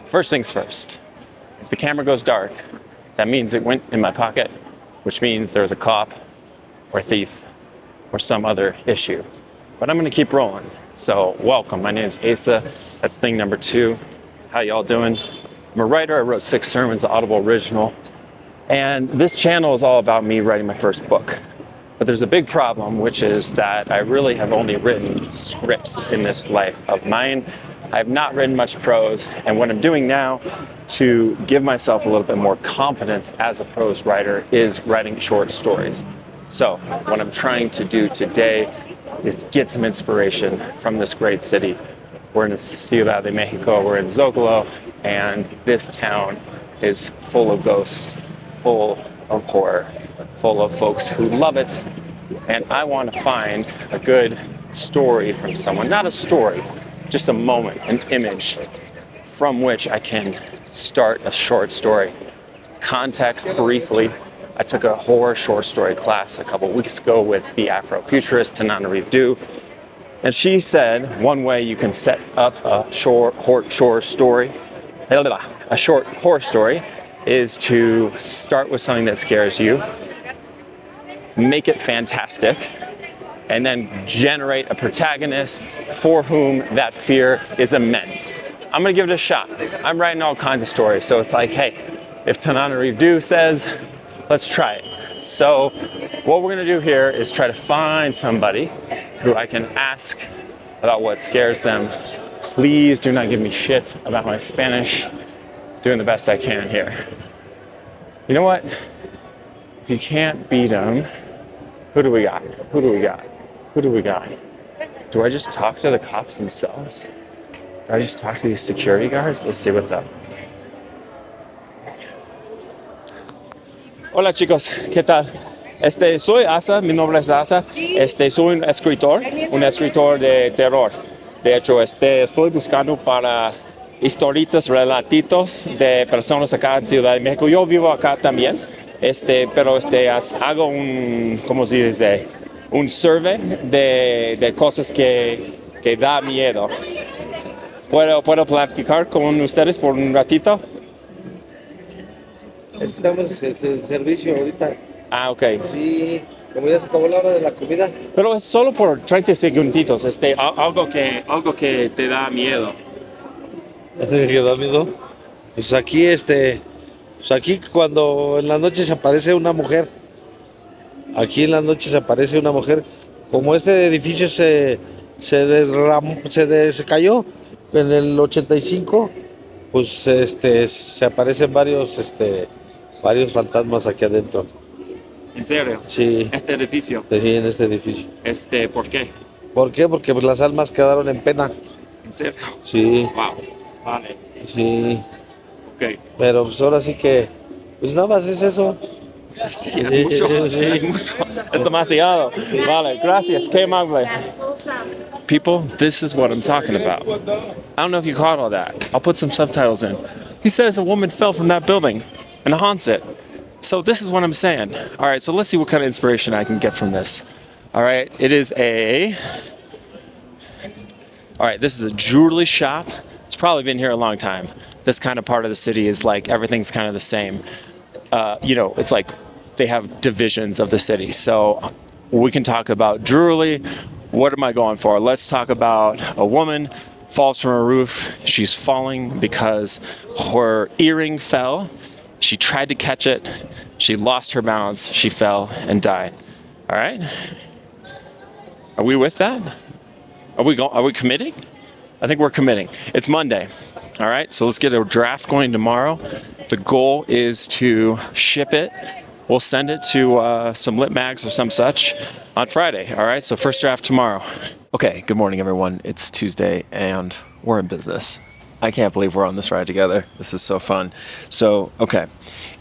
First things first, if the camera goes dark, that means it went in my pocket, which means there's a cop or thief or some other issue. But I'm gonna keep rolling. So welcome, my name's Asa. That's thing number 2. How y'all doing? I'm a writer, I wrote 6 sermons, the Audible original. And this channel is all about me writing my first book. But there's a big problem, which is that I really have only written scripts in this life of mine. I have not written much prose, and what I'm doing now to give myself a little bit more confidence as a prose writer is writing short stories. So what I'm trying to do today is to get some inspiration from this great city. We're in Ciudad de Mexico, we're in Zocalo, and this town is full of ghosts, full of horror, full of folks who love it. And I want to find a good story from someone, not a story, just a moment, an image from which I can start a short story. Context briefly, I took a horror short story class a couple weeks ago with the Afrofuturist Tananrive Due, and she said one way you can set up a short horror story is to start with something that scares you, make it fantastic, and then generate a protagonist for whom that fear is immense. I'm gonna give it a shot. I'm writing all kinds of stories, so it's like, hey, if Tananrive Due says, let's try it. So what we're gonna do here is try to find somebody who I can ask about what scares them. Please do not give me shit about my Spanish. Doing the best I can here. You know what? If you can't beat them, who do we got? Who do we got? Who do we got? Do I just talk to the cops themselves? Do I just talk to these security guards? Let's see what's up. Hola chicos, ¿qué tal? Soy Asa, mi nombre es Asa. Soy un escritor de terror. De hecho, estoy buscando para historitas, relatitos de personas acá en Ciudad de México. Yo vivo acá también, pero hago un, ¿cómo se dice? Un survey de cosas que da miedo. ¿Puedo platicar con ustedes por un ratito? Estamos en el servicio ahorita. Ah, ok. Sí, como ya se acabó la hora de la comida. Pero es solo por 30 segunditos, algo que te da miedo. ¿Qué da miedo? Pues aquí, pues aquí cuando en la noche se aparece una mujer. Aquí en la noche se aparece una mujer. Como este edificio se cayó en el 85, pues se aparecen varios fantasmas aquí adentro. ¿En serio? Sí. ¿Este edificio? Sí, en este edificio. ¿Por qué? ¿Por qué? Porque pues, las almas quedaron en pena. ¿En serio? Sí. Wow. Vale. Sí. Ok. Pero pues ahora sí que, pues nada más es eso. Sí, es mucho. Sí. Es mucho. Es demasiado. Vale, gracias. Qué amable. People, this is what I'm talking about. I don't know if you caught all that. I'll put some subtitles in. He says a woman fell from that building and haunts it. So this is what I'm saying. All right, so let's see what kind of inspiration I can get from this. All right, this is a jewelry shop. It's probably been here a long time. This kind of part of the city is like everything's kind of the same. It's like they have divisions of the city. So we can talk about jewelry. What am I going for? Let's talk about a woman falls from a roof. She's falling because her earring fell. She tried to catch it. She lost her balance. She fell and died. All right? Are we with that? Are we committing? I think we're committing. It's Monday. All right, so let's get a draft going tomorrow. The goal is to ship it. We'll send it to some lit mags or some such on Friday. All right, so first draft tomorrow. Okay, good morning, everyone. It's Tuesday, and we're in business. I can't believe we're on this ride together. This is so fun. So, okay,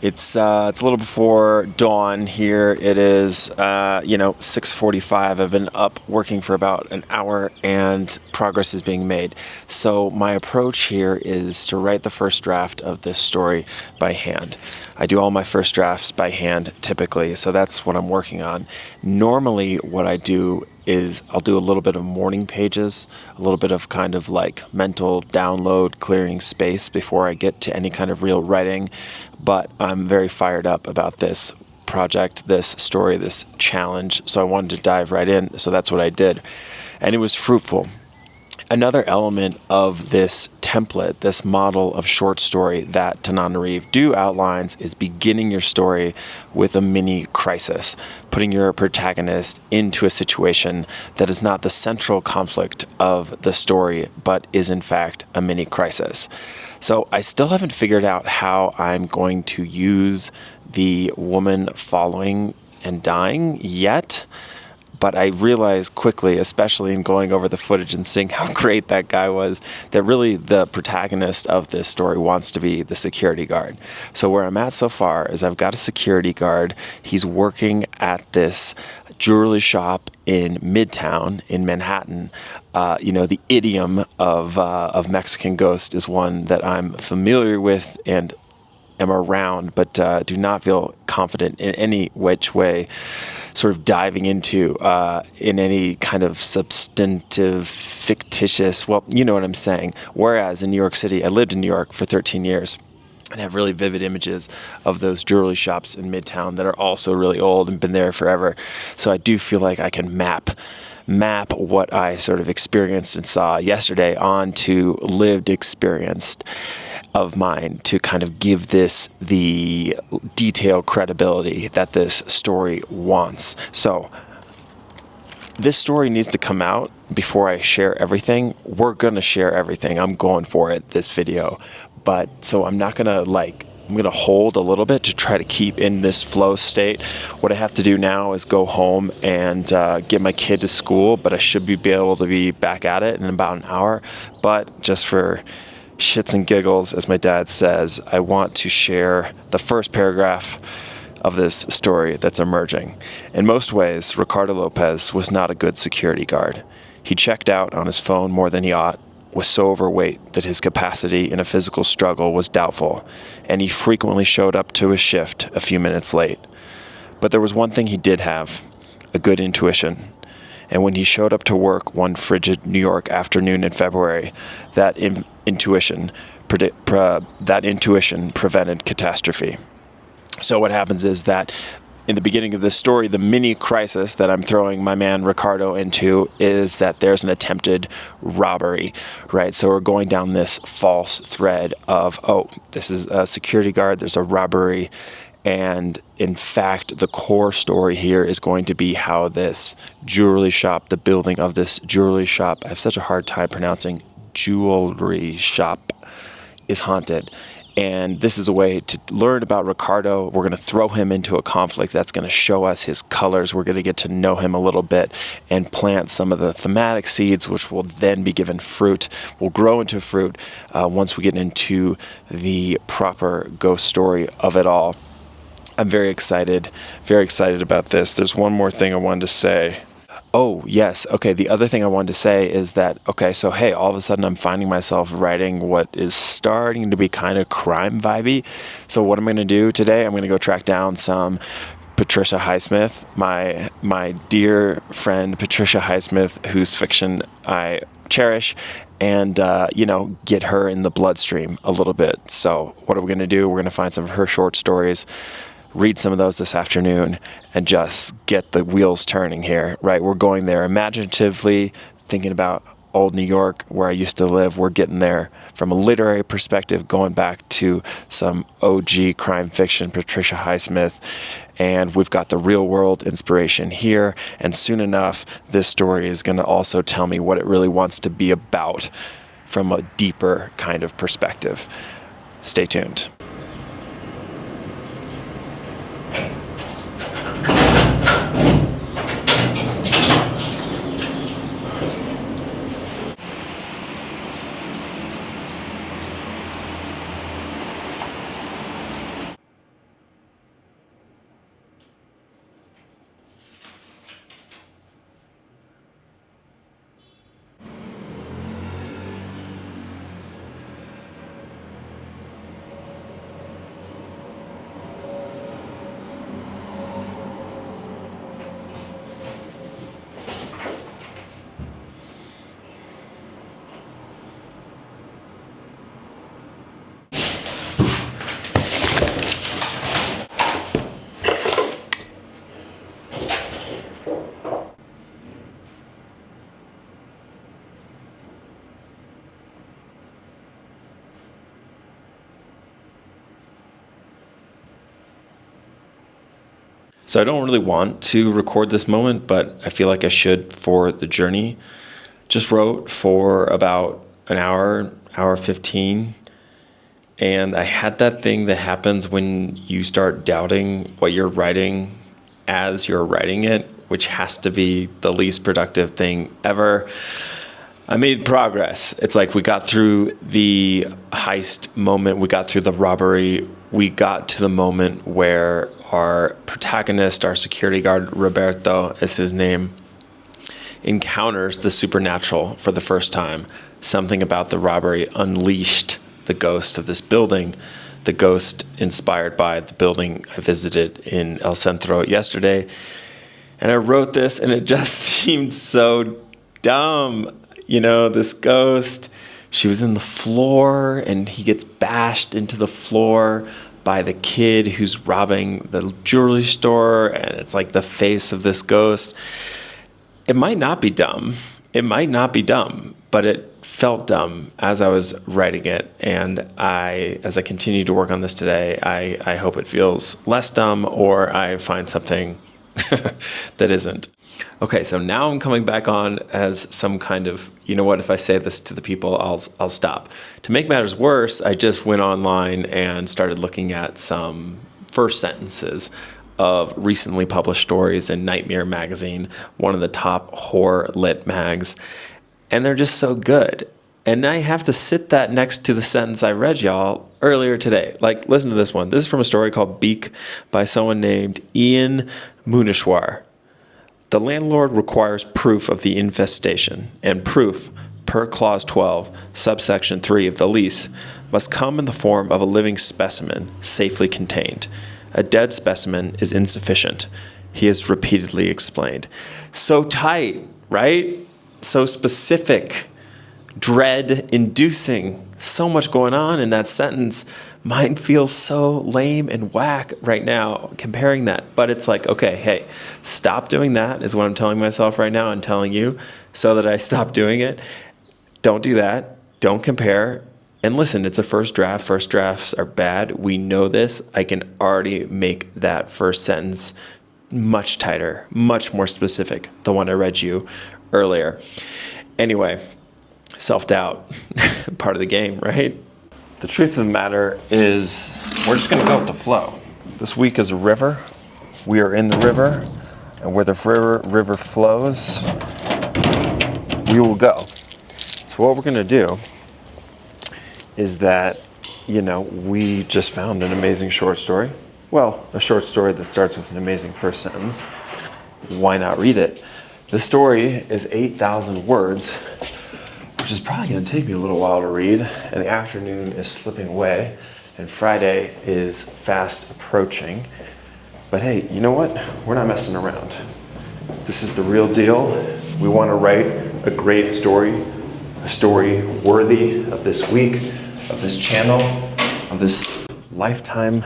it's a little before dawn here. It is 6:45. I've been up working for about an hour, and progress is being made. So my approach here is to write the first draft of this story by hand. I do all my first drafts by hand typically, so that's what I'm working on. Normally what I do is I'll do a little bit of morning pages, a little bit of kind of like mental download, clearing space before I get to any kind of real writing. But I'm very fired up about this project, this story, this challenge. So I wanted to dive right in. So that's what I did. And it was fruitful. Another element of this template, this model of short story that Tananrive Due outlines, is beginning your story with a mini crisis, putting your protagonist into a situation that is not the central conflict of the story, but is in fact a mini crisis. So I still haven't figured out how I'm going to use the woman following and dying yet. But I realized quickly, especially in going over the footage and seeing how great that guy was, that really the protagonist of this story wants to be the security guard. So where I'm at so far is I've got a security guard. He's working at this jewelry shop in Midtown in Manhattan. The idiom of Mexican Ghost is one that I'm familiar with and am around, but do not feel confident in any which way sort of diving into in any kind of substantive, fictitious, well, you know what I'm saying. Whereas in New York City, I lived in New York for 13 years and have really vivid images of those jewelry shops in Midtown that are also really old and been there forever. So I do feel like I can map what I sort of experienced and saw yesterday onto lived experience of mine to kind of give this the detailed credibility that this story wants. So this story needs to come out before I share everything. We're going to share everything. I'm going for it this video. But so I'm not going to I'm going to hold a little bit to try to keep in this flow state. What I have to do now is go home and get my kid to school, but I should be able to be back at it in about an hour. But just for shits and giggles, as my dad says, I want to share the first paragraph of this story that's emerging. In most ways, Ricardo Lopez was not a good security guard. He checked out on his phone more than he ought, was so overweight that his capacity in a physical struggle was doubtful, and he frequently showed up to his shift a few minutes late. But there was one thing he did have, a good intuition. And when he showed up to work one frigid New York afternoon in February, that intuition prevented catastrophe. So what happens is that in the beginning of this story, the mini crisis that I'm throwing my man Ricardo into is that there's an attempted robbery, right? So we're going down this false thread of, this is a security guard, there's a robbery. And in fact, the core story here is going to be how this jewelry shop, the building of this jewelry shop, I have such a hard time pronouncing jewelry shop, is haunted. And this is a way to learn about Ricardo. We're going to throw him into a conflict that's going to show us his colors. We're going to get to know him a little bit and plant some of the thematic seeds, which will then be given fruit, will grow into fruit once we get into the proper ghost story of it all. I'm very excited about this. There's one more thing I wanted to say. Oh, yes. Okay, the other thing I wanted to say is that, so hey, all of a sudden I'm finding myself writing what is starting to be kind of crime vibey. So what I'm going to do today, I'm going to go track down some Patricia Highsmith, my dear friend Patricia Highsmith, whose fiction I cherish, and get her in the bloodstream a little bit. So what are we going to do? We're going to find some of her short stories, read some of those this afternoon, and just get the wheels turning here, right? We're going there imaginatively, thinking about old New York, where I used to live. We're getting there from a literary perspective, going back to some OG crime fiction, Patricia Highsmith, and we've got the real world inspiration here. And soon enough, this story is going to also tell me what it really wants to be about from a deeper kind of perspective. Stay tuned. So I don't really want to record this moment, but I feel like I should for the journey. Just wrote for about an hour, hour 15. And I had that thing that happens when you start doubting what you're writing as you're writing it, which has to be the least productive thing ever. I made progress. It's like we got through the heist moment, we got through the robbery, we got to the moment where our protagonist, our security guard, Roberto is his name, encounters the supernatural for the first time. Something about the robbery unleashed the ghost of this building, the ghost inspired by the building I visited in El Centro yesterday. And I wrote this and it just seemed so dumb. You know, this ghost, she was in the floor and he gets bashed into the floor by the kid who's robbing the jewelry store. And it's like the face of this ghost. It might not be dumb. It might not be dumb, but it felt dumb as I was writing it. And as I continue to work on this today, I hope it feels less dumb or I find something that isn't. Okay, so now I'm coming back on as some kind of, you know what, if I say this to the people, I'll stop. To make matters worse, I just went online and started looking at some first sentences of recently published stories in Nightmare Magazine, one of the top horror lit mags, and they're just so good. And I have to sit that next to the sentence I read y'all earlier today. Like, listen to this one. This is from a story called Beak by someone named Ian Munishwar. The landlord requires proof of the infestation, and proof, per Clause 12, subsection 3 of the lease, must come in the form of a living specimen, safely contained. A dead specimen is insufficient, he has repeatedly explained. So tight, right? So specific, dread-inducing. So much going on in that sentence. Mine feels so lame and whack right now comparing that. But it's like, okay, hey, stop doing that is what I'm telling myself right now and telling you so that I stop doing it. Don't do that. Don't compare. And listen, it's a first draft. First drafts are bad. We know this. I can already make that first sentence much tighter, much more specific, the one I read you earlier. Anyway, self-doubt, part of the game, right? The truth of the matter is we're just going to go with the flow. This week is a river. We are in the river, and where the river flows, we will go. So what we're going to do is that, we just found an amazing short story. Well, a short story that starts with an amazing first sentence. Why not read it? The story is 8,000 words, which is probably going to take me a little while to read, and the afternoon is slipping away, and Friday is fast approaching. But hey, you know what? We're not messing around. This is the real deal. We want to write a great story, a story worthy of this week, of this channel, of this lifetime,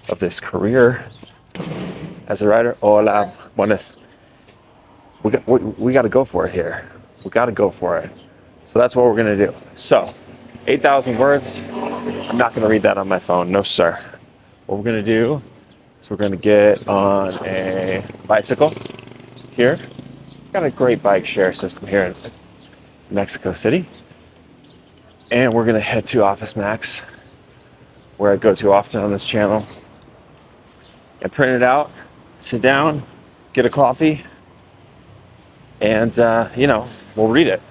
of this career as a writer. Hola, buenas. We got to go for it here. We got to go for it. So that's what we're going to do. So, 8,000 words. I'm not going to read that on my phone. No, sir. What we're going to do is we're going to get on a bicycle here. Got a great bike share system here in Mexico City. And we're going to head to Office Max, where I go to often on this channel, and print it out, sit down, get a coffee, and, we'll read it.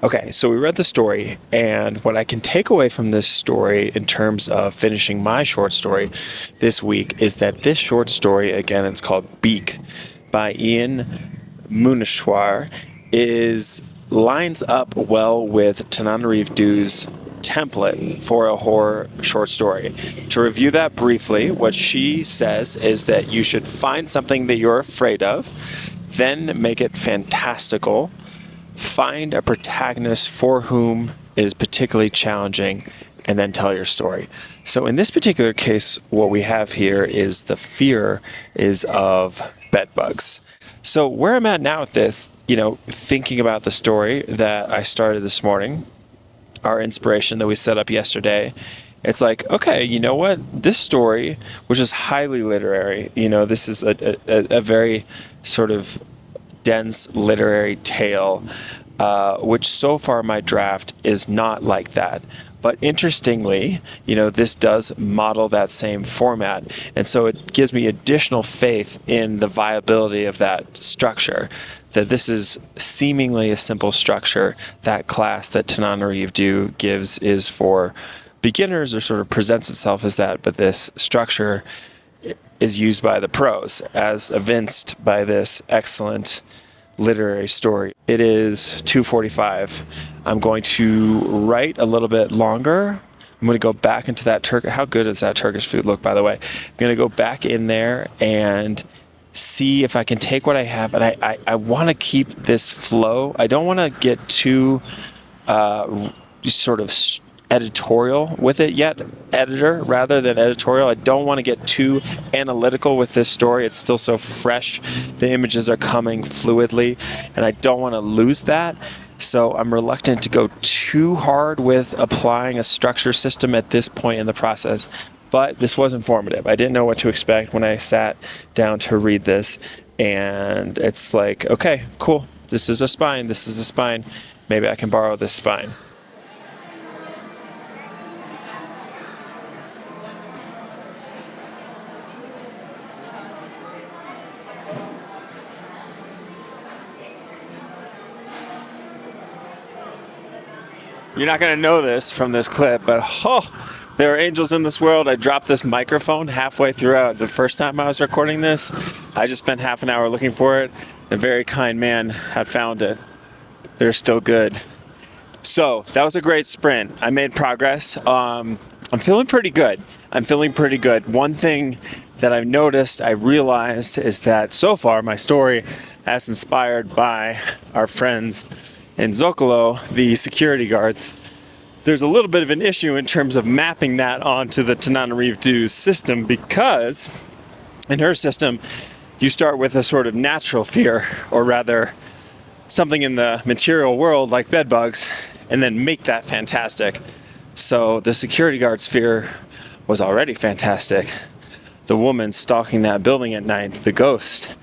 Okay, so we read the story, and what I can take away from this story in terms of finishing my short story this week is that this short story, again, it's called Beak by Ian Munishwar, lines up well with Tananrive Due's template for a horror short story. To review that briefly, what she says is that you should find something that you're afraid of, then make it fantastical. Find a protagonist for whom it is particularly challenging, and then tell your story. So in this particular case, what we have here is the fear is of bed bugs. So where I'm at now with this, thinking about the story that I started this morning, our inspiration that we set up yesterday, it's like, okay, you know what? This story, which is highly literary, this is a very sort of dense literary tale, which so far my draft is not like that. But interestingly, this does model that same format. And so it gives me additional faith in the viability of that structure, that this is seemingly a simple structure. That class that Tananrive Due gives is for beginners, or sort of presents itself as that, but this structure is used by the pros, as evinced by this excellent literary story. It is 2:45. I'm going to write a little bit longer. I'm going to go back into that How good does that Turkish food look, by the way? I'm going to go back in there and see if I can take what I have. And I want to keep this flow. I don't want to get too sort of editorial with it yet, editor rather than editorial. I don't want to get too analytical with this story. It's still so fresh. The images are coming fluidly, and I don't want to lose that. So I'm reluctant to go too hard with applying a structure system at this point in the process. But this was informative. I didn't know what to expect when I sat down to read this, and it's like, okay, cool. This is a spine. This is a spine. Maybe I can borrow this spine. You're not going to know this from this clip, but there are angels in this world. I dropped this microphone halfway throughout. The first time I was recording this, I just spent half an hour looking for it. A very kind man had found it. They're still good. So that was a great sprint. I made progress. I'm feeling pretty good. One thing that I've noticed, I realized, is that so far my story, as inspired by our friends in Zocalo, the security guards, there's a little bit of an issue in terms of mapping that onto the Tananrive Due system, because in her system, you start with a sort of natural fear, or rather something in the material world like bed bugs, and then make that fantastic. So the security guard's fear was already fantastic. The woman stalking that building at night, the ghost.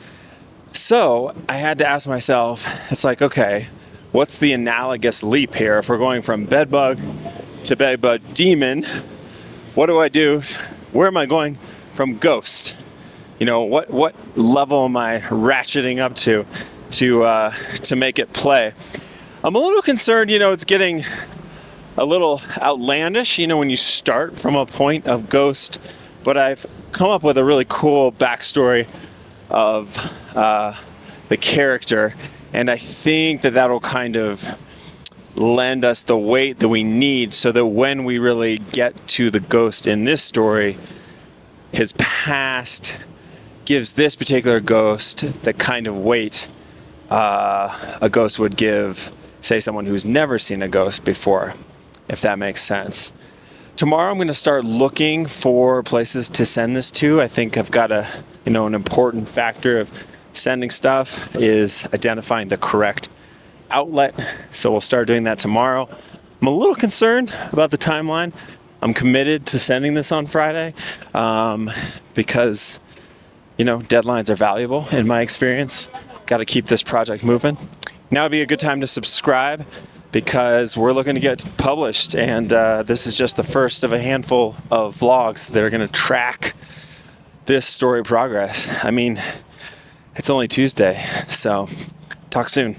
So I had to ask myself, it's like, okay, what's the analogous leap here? If we're going from bedbug to bedbug demon, what do I do? Where am I going from ghost? What level am I ratcheting up to make it play? I'm a little concerned, it's getting a little outlandish, when you start from a point of ghost, but I've come up with a really cool backstory of the character. And I think that that'll kind of lend us the weight that we need, so that when we really get to the ghost in this story, his past gives this particular ghost the kind of weight a ghost would give, say, someone who's never seen a ghost before, if that makes sense. Tomorrow I'm going to start looking for places to send this to. I think I've got an important factor of sending stuff is identifying the correct outlet. So we'll start doing that tomorrow. I'm a little concerned about the timeline. I'm committed to sending this on Friday because, deadlines are valuable in my experience. Got to keep this project moving. Now would be a good time to subscribe, because we're looking to get published, and this is just the first of a handful of vlogs that are going to track this story progress. I mean, it's only Tuesday, so talk soon.